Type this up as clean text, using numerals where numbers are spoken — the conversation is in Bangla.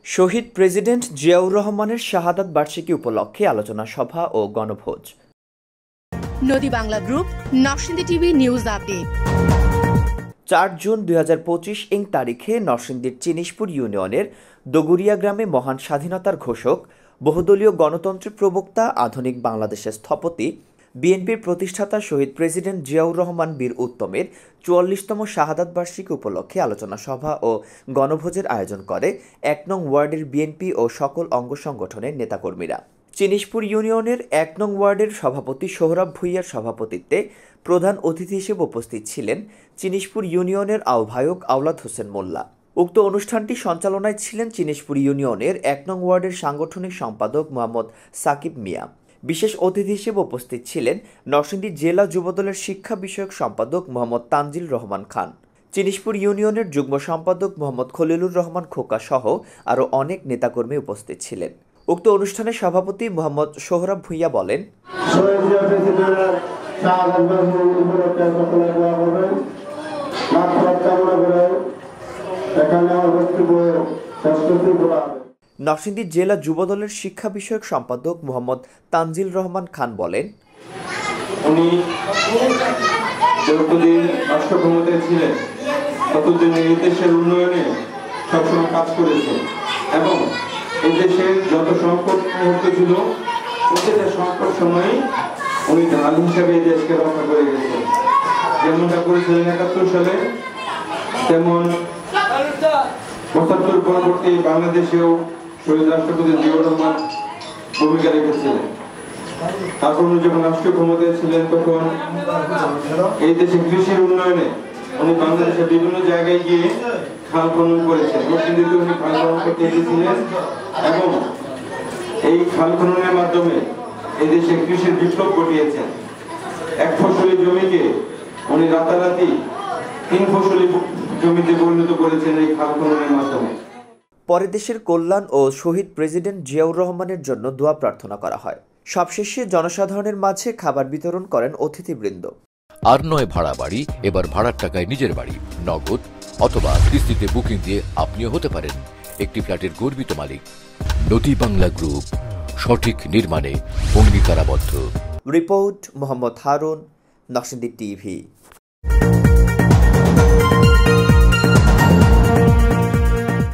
শহীদ প্রেসিডেন্ট জিয়াউর রহমানের শাহাদাত বার্ষিকী উপলক্ষে আলোচনা সভা ও গণভোজ। নদী Bangla group, Narsingdi TV news update. ৪ June ২০২৫ তারিখে নরসিংদীর চিনিশপুর ইউনিয়নের দগুরিয়া গ্রামে মহান স্বাধীনতার ঘোষক, বহুদলীয় গণতন্ত্রের প্রবক্তা, আধুনিক বাংলাদেশের স্থপতি, বিএনপির প্রতিষ্ঠাতা শহীদ প্রেসিডেন্ট জিয়াউর রহমান বীর উত্তমের ৪৪তম শাহাদাত বার্ষিকী উপলক্ষে আলোচনা সভা ও গণভোজের আয়োজন করে ১ নং ওয়ার্ডের বিএনপি ও সকল অঙ্গ সংগঠনের নেতাকর্মীরা। চিনিশপুর ইউনিয়নের ১ নং ওয়ার্ডের সভাপতি সোহরাব ভূঁইয়ার সভাপতিত্বে প্রধান অতিথি হিসেবে উপস্থিত ছিলেন চিনিশপুর ইউনিয়নের আহ্বায়ক আওলাদ হোসেন মোল্লা। উক্ত অনুষ্ঠানটি সঞ্চালনায় ছিলেন চিনিশপুর ইউনিয়নের ১ নং ওয়ার্ডের সাংগঠনিক সম্পাদক মোহাম্মদ সাকিব মিয়া। বিশেষ অতিথি হিসেবে উপস্থিত ছিলেন নরসিংদী জেলা যুবদলের শিক্ষা বিষয়ক সম্পাদক মোহাম্মদ তানজিল রহমান খান, চিনিশপুর ইউনিয়নের যুগ্ম সম্পাদক মোহাম্মদ খলিলুর রহমান খোকা সহ আরও অনেক নেতাকর্মী উপস্থিত ছিলেন। উক্ত অনুষ্ঠানে সভাপতি মোহাম্মদ সোহরাব ভূঁইয়া বলেন, নরসিংদী জেলা যুবদলের শিক্ষা বিষয়ক সম্পাদক মোহাম্মদ তানজিল রহমান খান বলেন, উনি যতদিন রাষ্ট্র ক্ষমতায় ছিলেন ততদিন এই দেশের উন্নয়নে সবসময় কাজ করেছেন এবং এই দেশের যত সংকট মুহূর্ত ছিল প্রতিটা সংকট সময় উনি ঢাল হিসাবে এই দেশকে রক্ষা করে গেছেন। যেমনটা করেছিলেন ৭১ সালে, তেমন ৭৫ পরবর্তী বাংলাদেশেও শহীদ রাষ্ট্রপতি জিয়াউর রহমান ভূমিকা রেখেছিলেন। তারপর উনি যখন রাষ্ট্রীয় ক্ষমতায় ছিলেন তখন এই দেশে কৃষির উন্নয়নে উনি বাংলাদেশের বিভিন্ন জায়গায় গিয়ে খাল খনন করেছেন। নরসিংদীতে উনি খাল খনন করতে এসেছিলেন এবং এই খাল খননের মাধ্যমে এই দেশে কৃষির বিপ্লব ঘটিয়েছেন। এক ফসলি জমিকে উনি রাতারাতি ৩ ফসলি জমিতে পরিণত করেছেন এই খাল খননের মাধ্যমে। পরে দেশের কল্যাণ ও শহীদ প্রেসিডেন্ট জিয়াউর রহমানের জন্য দোয়া প্রার্থনা করা হয়। সবশেষে জনসাধারণের মাঝে খাবার বিতরণ করেন অতিথিবৃন্দ। আর নয় ভাড়া বাড়ি, এবার ভাড়ার টাকায় নিজের বাড়ি, নগদ অথবা কিস্তিতে বুকিং দিয়ে আপনিও হতে পারেন একটি ফ্ল্যাটের গর্বিত মালিক। নদী বাংলা গ্রুপ, সঠিক নির্মাণে অঙ্গীকারাবদ্ধ। Report Mohammad Harun, Narsingdi TV.